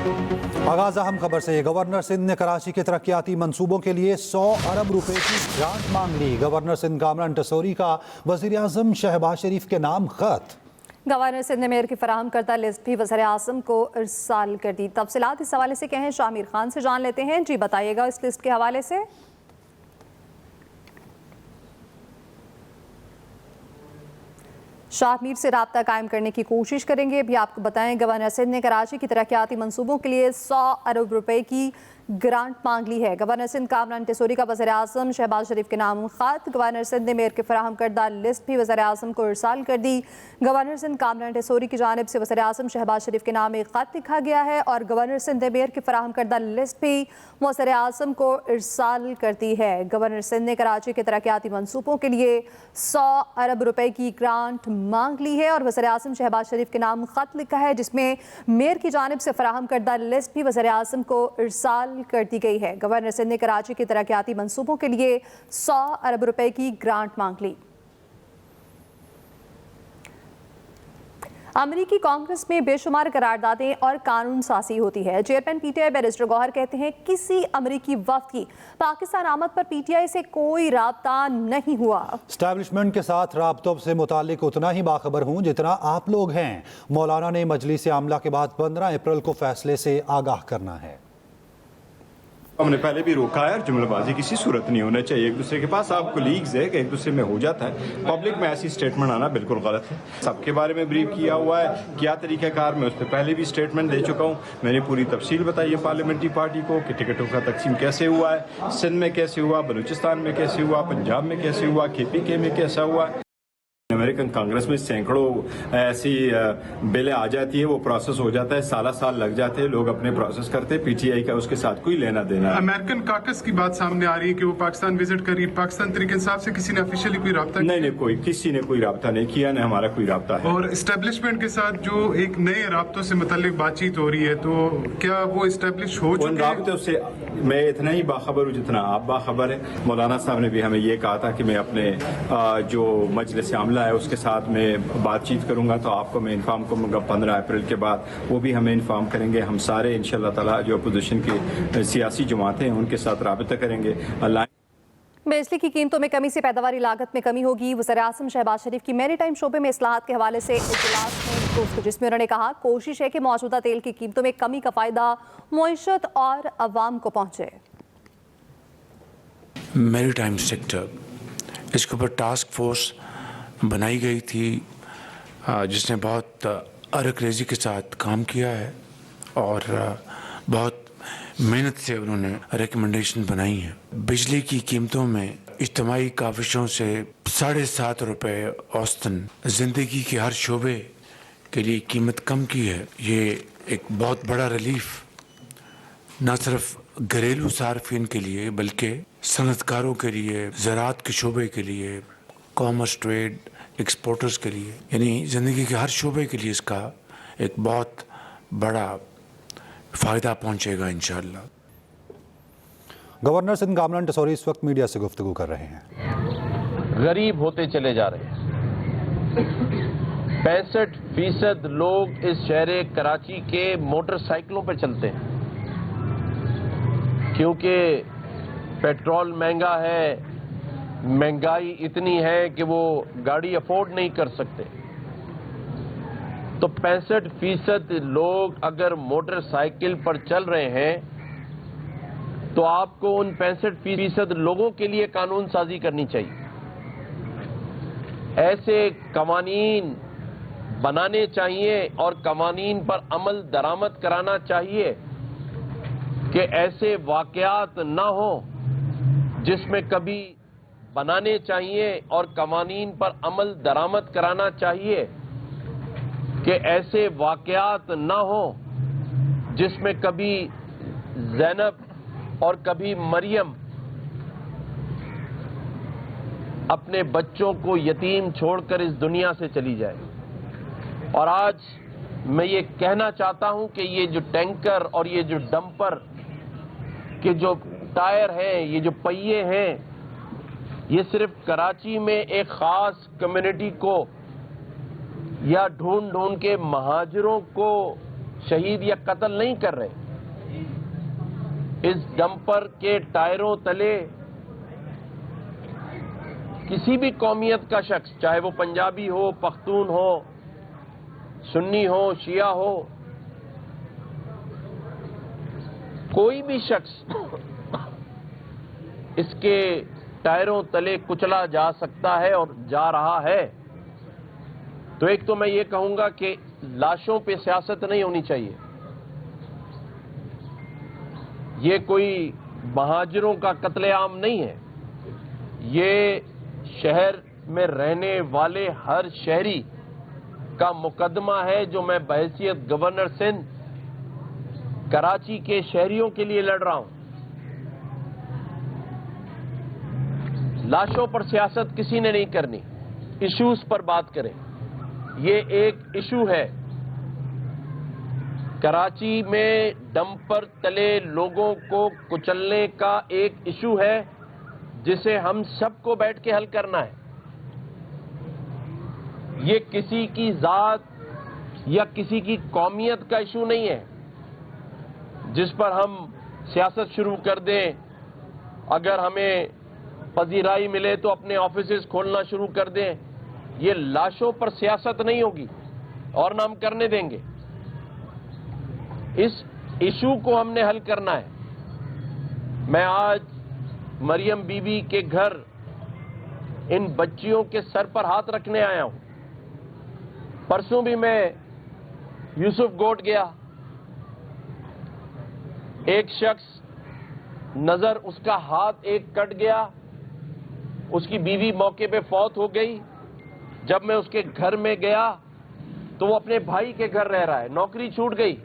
आगाज अहम खबर से। गवर्नर सिंध ने कराची के तरक्याती मंसूबों के लिए 100 अरब रुपए की ग्रांट मांग ली। गवर्नर सिंध कामरान टसोरी का वजीर आजम शहबाज शरीफ के नाम खत। गवर्नर सिंध ने मेयर की फराहम करता लिस्ट भी वज़ीर आज़म को इरसाल कर दी। तफसीलात इस हवाले से क्या हैं, शामिर खान से जान लेते हैं। जी बताइएगा इस लिस्ट के हवाले से। शाहमीर से राब्ता कायम करने की कोशिश करेंगे। अभी आपको बताएं, गवर्नर सिंध ने कराची की तरक्याती मंसूबों के लिए 100 अरब रुपए की ग्रांट मांग ली है। गवर्नर सिंध कामरान टसोरी का वज़ीर आज़म शहबाज शरीफ के नाम खत। गवर्नर सिंध ने मेयर के फराहम करदा लिस्ट भी वज़ीर आज़म को इरसाल कर दी। गवर्नर सिंध कामरान टसोरी की जानिब से वज़ीर आज़म शहबाज शरीफ के नाम एक खत लिखा गया है और गवर्नर सिंध ने मेयर की फराहम करदा लिस्ट भी वज़ीर आज़म को इरसाल कर दी है। गवर्नर सिंध ने कराची के तरक्याती मंसूबों के लिए 100 अरब रुपए की ग्रांट मांग ली है और वज़ीर आज़म शहबाज शरीफ के नाम खत लिखा है, जिसमें मेयर की जानिब से फराहम करदा लिस्ट भी वज़ीर आज़म को इरसाल कर दी गई है। गवर्नर सिंध ने कराची के तरक्याती मंसूबों के लिए 100 अरब रुपए की ग्रांट मांग ली। अमरीकी कांग्रेस में बेशुमार करारदादें और कानून साजी होती है। चेयरमैन पीटीआई बैरिस्टर गौहर कहते हैं किसी अमरीकी वफ्द की पाकिस्तान आमद पर पीटीआई से कोई राब्ता नहीं हुआ। एस्टैब्लिशमेंट के साथ राब्तों से मुतालिक उतना ही बाखबर हूँ जितना आप लोग हैं। मौलाना ने मजलिस आमला के बाद 15 अप्रैल को फैसले से आगाह करना है। हमने पहले भी रोका है और जुमलाबाजी किसी सूरत नहीं होना चाहिए। एक दूसरे के पास आप कोलीग्स है कि एक दूसरे में हो जाता है, पब्लिक में ऐसी स्टेटमेंट आना बिल्कुल गलत है। सबके बारे में ब्रीफ किया हुआ है, क्या तरीक़ाकार, मैं उस पर पहले भी स्टेटमेंट दे चुका हूँ। मैंने पूरी तफसील बताई है पार्लियामेंट्री पार्टी को कि टिकटों का तकसीम कैसे हुआ है, सिंध में कैसे हुआ, बलूचिस्तान में कैसे हुआ, पंजाब में कैसे हुआ, KPK में कैसा हुआ। अमेरिकन कांग्रेस में सैकड़ों ऐसी बिलें आ जाती है, वो प्रोसेस हो जाता है, साल लग जाते हैं, लोग अपने प्रोसेस करते हैं, पीटीआई का उसके साथ कोई लेना देना। अमेरिकन काकस की बात सामने आ रही है कि वो पाकिस्तान विजिट कर रही है। पाकिस्तान तरीके इंसाफ से किसी ने ऑफिशियली कोई राब्ता नहीं, किसी ने कोई राब्ता नहीं किया, न हमारा कोई राब्ता है। और एस्टेब्लिशमेंट के साथ जो एक नए राब्तों से मुताल्लिक बातचीत हो रही है, तो क्या वो एस्टेब्लिश हो चुके हैं? उन राब्तों से मैं इतना ही बाखबर हूँ जितना आप बाखबर है। मौलाना साहब ने भी हमें ये कहा था कि मैं अपने जो मजलिस आमला है उसके साथ में बातचीत करूंगा, तो आपको मैं इन्फॉर्म करूंगा 15 अप्रैल के बाद, वो भी हमें इन्फॉर्म करेंगे। हम सारे इंशाल्लाह ताला जो अपोजिशन की सियासी जमातें हैं उनके साथ राबिता करेंगे। बिजली की कीमतों में कमी से पैदावारी लागत में कमी होगी। वज़ीर आज़म शहबाज शरीफ की मैरीटाइम शोबे में इस्लाहात के हवाले से इजलास में, जिसमें उन्होंने कहा कोशिश है कि मौजूदा तेल की कीमतों में कमी का फ़ायदा मुईशत और अवाम को पहुँचे। मैरीटाइम सेक्टर, इसके ऊपर टास्क फोर्स बनाई गई थी जिसने बहुत अरकरेज़ी के साथ काम किया है और बहुत मेहनत से उन्होंने रिकमेंडेशन बनाई है। बिजली की कीमतों में इज्तिमाई काविशों से 7.5 रुपये औसतन ज़िंदगी के हर शोबे के लिए कीमत कम की है। ये एक बहुत बड़ा रिलीफ न सिर्फ घरेलू सार्फिन के लिए बल्कि सनतकारों के लिए, ज़राअत के शोबे के लिए, कॉमर्स, ट्रेड, एक्सपोर्टर्स के लिए, यानी ज़िंदगी के हर शोबे के लिए इसका एक बहुत बड़ा फ़ायदा पहुंचेगा इंशाअल्लाह। गवर्नर सिंध कामरान टसोरी इस वक्त मीडिया से गुफ्तगू कर रहे हैं। गरीब होते चले जा रहे हैं। 65% लोग इस शहर कराची के मोटरसाइकिलों पर चलते हैं क्योंकि पेट्रोल महंगा है, महंगाई इतनी है कि वो गाड़ी अफोर्ड नहीं कर सकते। तो 65% लोग अगर मोटरसाइकिल पर चल रहे हैं तो आपको उन 65% लोगों के लिए कानून साजी करनी चाहिए। ऐसे कवानीन बनाने चाहिए और कवानीन पर अमल दरामद कराना चाहिए कि ऐसे वाकयात ना हो जिसमें कभी बनाने चाहिए और कवानीन पर अमल दरामद कराना चाहिए कि ऐसे वाकयात ना हो जिसमें कभी ज़ैनब और कभी मरियम अपने बच्चों को यतीम छोड़कर इस दुनिया से चली जाए। और आज मैं ये कहना चाहता हूं कि ये जो टैंकर और ये जो डंपर के जो टायर हैं, ये जो पहिए हैं, ये सिर्फ कराची में एक ख़ास कम्युनिटी को या ढूंढ के महाजरों को शहीद या कत्ल नहीं कर रहे। इस डंपर के टायरों तले किसी भी कौमियत का शख्स, चाहे वो पंजाबी हो, पख्तून हो, सुन्नी हो, शिया हो, कोई भी शख्स इसके टायरों तले कुचला जा सकता है और जा रहा है। तो एक तो मैं ये कहूंगा कि लाशों पे सियासत नहीं होनी चाहिए। ये कोई महाजिरों का कत्लेआम नहीं है। ये शहर में रहने वाले हर शहरी का मुकदमा है जो मैं बहैसियत गवर्नर सिंध कराची के शहरियों के लिए लड़ रहा हूं। लाशों पर सियासत किसी ने नहीं करनी, इश्यूज पर बात करें। ये एक इशू है। कराची में डंपर तले लोगों को कुचलने का एक इशू है जिसे हम सबको बैठ के हल करना है। ये किसी की जात या किसी की कौमियत का इशू नहीं है जिस पर हम सियासत शुरू कर दें। अगर हमें पजीराई मिले तो अपने ऑफिसेज खोलना शुरू कर दें। ये लाशों पर सियासत नहीं होगी और ना हम करने देंगे। इस इशू को हमने हल करना है। मैं आज मरियम बीबी के घर इन बच्चियों के सर पर हाथ रखने आया हूं। परसों भी मैं यूसुफ गोट गया। एक शख्स नजर, उसका हाथ एक कट गया, उसकी बीवी मौके पे फौत हो गई। जब मैं उसके घर में गया तो वो अपने भाई के घर रह रहा है, नौकरी छूट गई।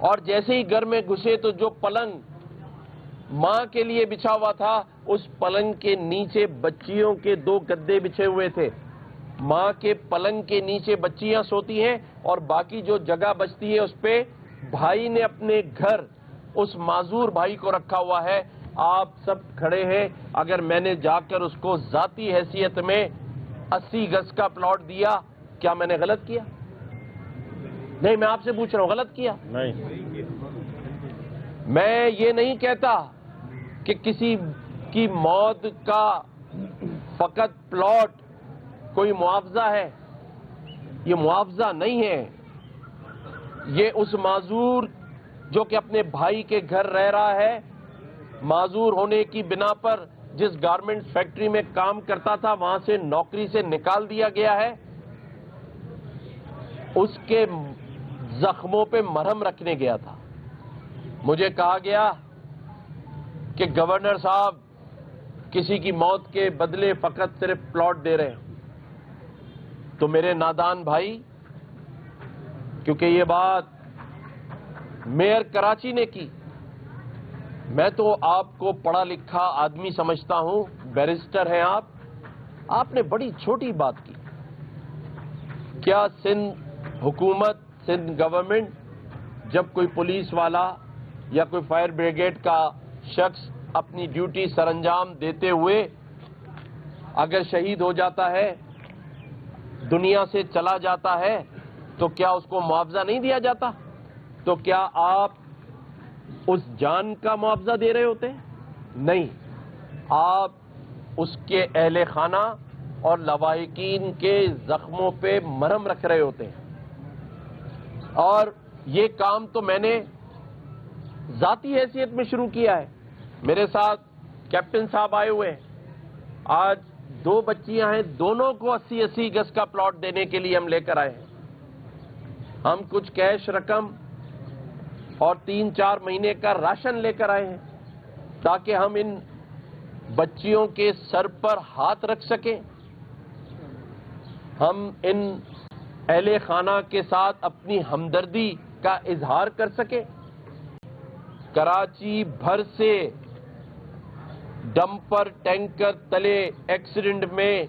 और जैसे ही घर में घुसे तो जो पलंग मां के लिए बिछा हुआ था, उस पलंग के नीचे बच्चियों के 2 गद्दे बिछे हुए थे। मां के पलंग के नीचे बच्चियां सोती हैं और बाकी जो जगह बचती है उस पे भाई ने अपने घर उस माजूर भाई को रखा हुआ है। आप सब खड़े हैं, अगर मैंने जाकर उसको जाती हैसियत में 80 गज का प्लॉट दिया, क्या मैंने गलत किया? नहीं, मैं आपसे पूछ रहा हूं, गलत किया? नहीं। मैं ये नहीं कहता कि किसी की मौत का फकत प्लॉट कोई मुआवजा है। ये मुआवजा नहीं है। ये उस माजूर जो कि अपने भाई के घर रह रहा है, माजूर होने की बिना पर जिस गारमेंट फैक्ट्री में काम करता था वहां से नौकरी से निकाल दिया गया है, उसके जख्मों पे मरहम रखने गया था। मुझे कहा गया कि गवर्नर साहब किसी की मौत के बदले फकत सिर्फ प्लॉट दे रहे हैं। तो मेरे नादान भाई, क्योंकि ये बात मेयर कराची ने की, मैं तो आपको पढ़ा लिखा आदमी समझता हूं, बैरिस्टर हैं आप, आपने बड़ी छोटी बात की। क्या सिंध हुकूमत, सिंध गवर्नमेंट जब कोई पुलिस वाला या कोई फायर ब्रिगेड का शख्स अपनी ड्यूटी सरंजाम देते हुए अगर शहीद हो जाता है, दुनिया से चला जाता है, तो क्या उसको मुआवजा नहीं दिया जाता? तो क्या आप उस जान का मुआवजा दे रहे होते? नहीं, आप उसके अहले खाना और लवाहिकीन के जख्मों पे मरहम रख रहे होते हैं। और ये काम तो मैंने जाती हैसियत में शुरू किया है। मेरे साथ कैप्टन साहब आए हुए हैं। आज 2 बच्चियां हैं, दोनों को 80-80 गज का प्लॉट देने के लिए हम लेकर आए हैं। हम कुछ कैश रकम और 3-4 महीने का राशन लेकर आए हैं ताकि हम इन बच्चियों के सर पर हाथ रख सकें। हम इन अहले खाना के साथ अपनी हमदर्दी का इजहार कर सकें। कराची भर से डंपर टैंकर तले एक्सीडेंट में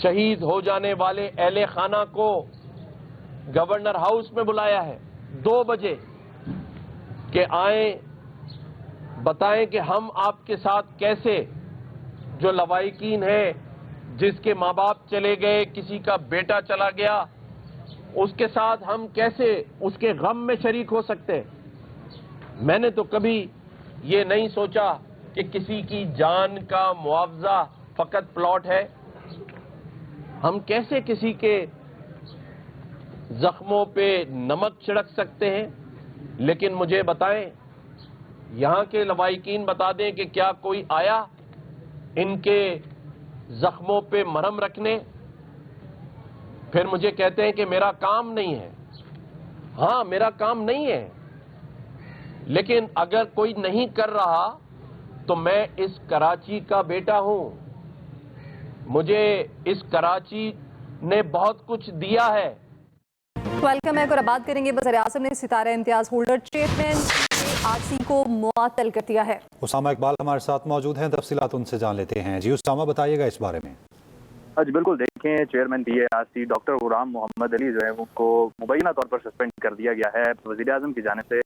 शहीद हो जाने वाले अहले खाना को गवर्नर हाउस में बुलाया है 2 बजे कि आए, बताएं कि हम आपके साथ कैसे, जो लवाहिकीन है, जिसके माँ बाप चले गए, किसी का बेटा चला गया, اس کے ساتھ ہم کیسے اس کے غم میں شریک ہو سکتے ہیں؟ میں نے تو کبھی یہ نہیں سوچا کہ کسی کی جان کا معاوضہ فقط پلاٹ ہے. ہم کیسے کسی کے زخموں پہ نمک چھڑک سکتے ہیں؟ لیکن مجھے بتائیں، یہاں کے لوائقین بتا دیں کہ کیا کوئی آیا ان کے زخموں پہ مرہم رکھنے؟ پھر مجھے کہتے ہیں کہ میرا کام نہیں ہے. ہاں، میرا کام نہیں ہے، لیکن اگر کوئی نہیں کر رہا تو میں اس کراچی کا بیٹا ہوں. مجھے اس کراچی نے بہت کچھ دیا ہے. ویلکم ہے. اور بات کریں گے، وزیر اعظم نے ستارہ امتیاز ہولڈر چیئرمین آرسی کو معطل کر دیا ہے. اسامہ اقبال ہمارے ساتھ موجود ہیں، تفصیلات ان سے جان لیتے ہیں. جی اسامہ، بتائیے گا اس بارے میں. جی بالکل، دیکھیں چیئرمین پی اے آر سی ڈاکٹر غلام محمد علی جو ہے ان کو مبینہ طور پر سسپینڈ کر دیا گیا ہے وزیر اعظم کی جانب سے.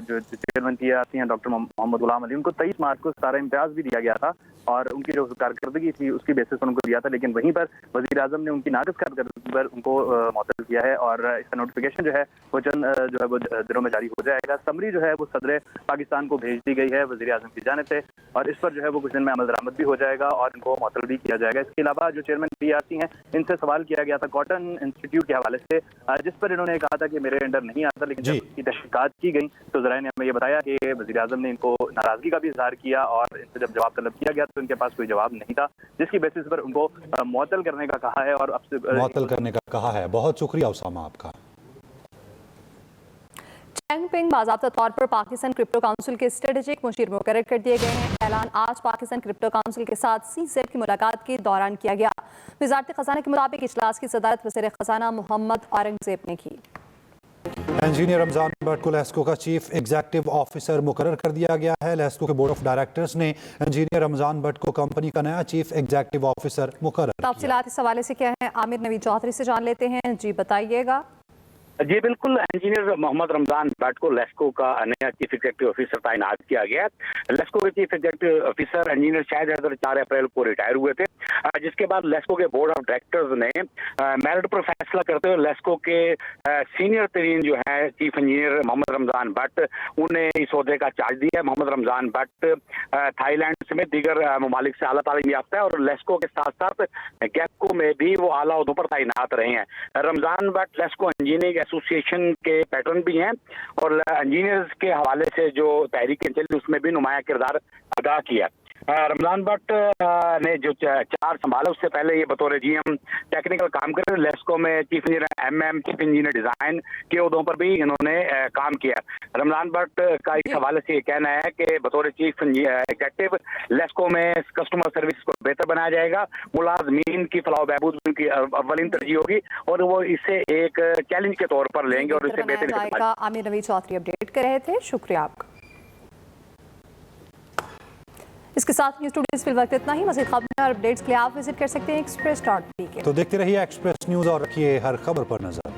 جو چیئرمین پی اے آر سی ہیں ڈاکٹر محمد غلام علی، ان کو 23 مارچ کو ستارہ امتیاز بھی دیا گیا تھا اور ان کی جو کارکردگی تھی اس کی بیسس پر ان کو دیا تھا، لیکن وہیں پر وزیر اعظم نے ان کی ناقص کارکردگی پر ان کو معطل کیا ہے اور اس کا نوٹیفیکیشن جو ہے وہ چند جو ہے وہ دنوں میں جاری ہو جائے گا. سمری جو ہے وہ صدر پاکستان کو بھیج دی گئی ہے وزیر اعظم کی جانب سے اور اس پر جو ہے وہ کچھ دن میں عمل درآمد بھی ہو جائے گا اور ان کو معطل بھی کیا جائے گا. اس کے علاوہ جو چیئرمین پی آر سی ہیں ان سے سوال کیا گیا تھا کاٹن انسٹیٹیوٹ کے حوالے سے، جس پر انہوں نے کہا تھا کہ میرے انڈر نہیں آتا، لیکن جب اس کی تحقیقات کی گئی تو ذرائع نے ہمیں یہ بتایا کہ وزیر اعظم نے ان کو ناراضگی کا بھی اظہار کیا اور ان سے جب جواب طلب کیا گیا تو ان کے پاس کوئی جواب نہیں تھا، جس کی بیسس پر ان کو معطل کرنے کا کہا ہے. اور اب سے معطل کرنے کا کہا ہے. بہت شکریہ اسامہ آپ کا. چینگ پنگ باضابطہ طور پر پاکستان کرپٹو کونسل کے اسٹریٹجک مشیر مقرر کر دیے گئے ہیں. اعلان آج پاکستان کرپٹو کونسل کے ساتھ CZ کی ملاقات کے دوران کیا گیا. وزارت خزانہ کے مطابق اجلاس کی صدارت وزیر خزانہ محمد اورنگزیب نے کی. انجینئر رمضان بٹ کو لیسکو کا چیف ایگزیکٹو آفیسر مقرر کر دیا گیا ہے. لیسکو کے بورڈ آف ڈائریکٹرز نے انجینئر رمضان بٹ کو کمپنی کا نیا چیف ایگزیکٹو آفیسر مقرر کیا. تفصیلات اس حوالے سے کیا ہیں، عامر نوید چودھری سے جان لیتے ہیں. جی بتائیے گا. جی بالکل، انجینئر محمد رمضان بٹ کو لیسکو کا نیا چیف ایگزیکٹو آفیسر تعینات کیا گیا ہے. لیسکو کے چیف ایگزیکٹو آفیسر انجینئر شاہد حیدر 4 اپریل کو ریٹائر ہوئے تھے، جس کے بعد لیسکو کے بورڈ آف ڈائریکٹرز نے میرٹ پر فیصلہ کرتے ہوئے لیسکو کے سینئر ترین جو ہے chief engineer Muhammad Ramzan but انہیں اس عہدے کا چارج دیا ہے. محمد رمضان بٹ تھائی لینڈ سمیت دیگر ممالک سے اعلیٰ تعلیم یافتہ ہے اور لیسکو کے ساتھ ساتھ گیپکو میں بھی وہ اعلیٰ عہدوں پر تعینات رہے ہیں. رمضان بٹ لیسکو انجینئرنگ ایسوسیشن کے پیٹرن بھی ہیں اور انجینئرز کے حوالے سے جو تحریکیں چلی اس میں بھی نمایاں کردار ادا کیا. رمضان بٹ نے جو 4 سنبھالا اس سے پہلے یہ بطور GM ٹیکنیکل کام کر رہے. لیسکو میں chief engineer MM chief engineer design کے عہدوں پر بھی انہوں نے کام کیا. رمضان بٹ کا اس حوالے سے یہ کہنا ہے کہ بطور چیف ایگزیکٹو لیسکو میں کسٹمر سروس کو بہتر بنایا جائے گا. ملازمین کی فلاح و بہبود ان کی اولین ترجیح ہوگی اور وہ اسے ایک چیلنج کے طور پر لیں گے اور اسے بہتر. عامر نوید چودھری اپڈیٹ کر رہے تھے، شکریہ آپ کا. اس کے ساتھ نیوز ٹوڈے فی الوقت اتنا ہی. مزید خبریں اور اپڈیٹس کے لیے آپ وزٹ کر سکتے ہیں express.tk. تو دیکھتے رہیے ایکسپریس نیوز اور رکھیے ہر خبر پر نظر.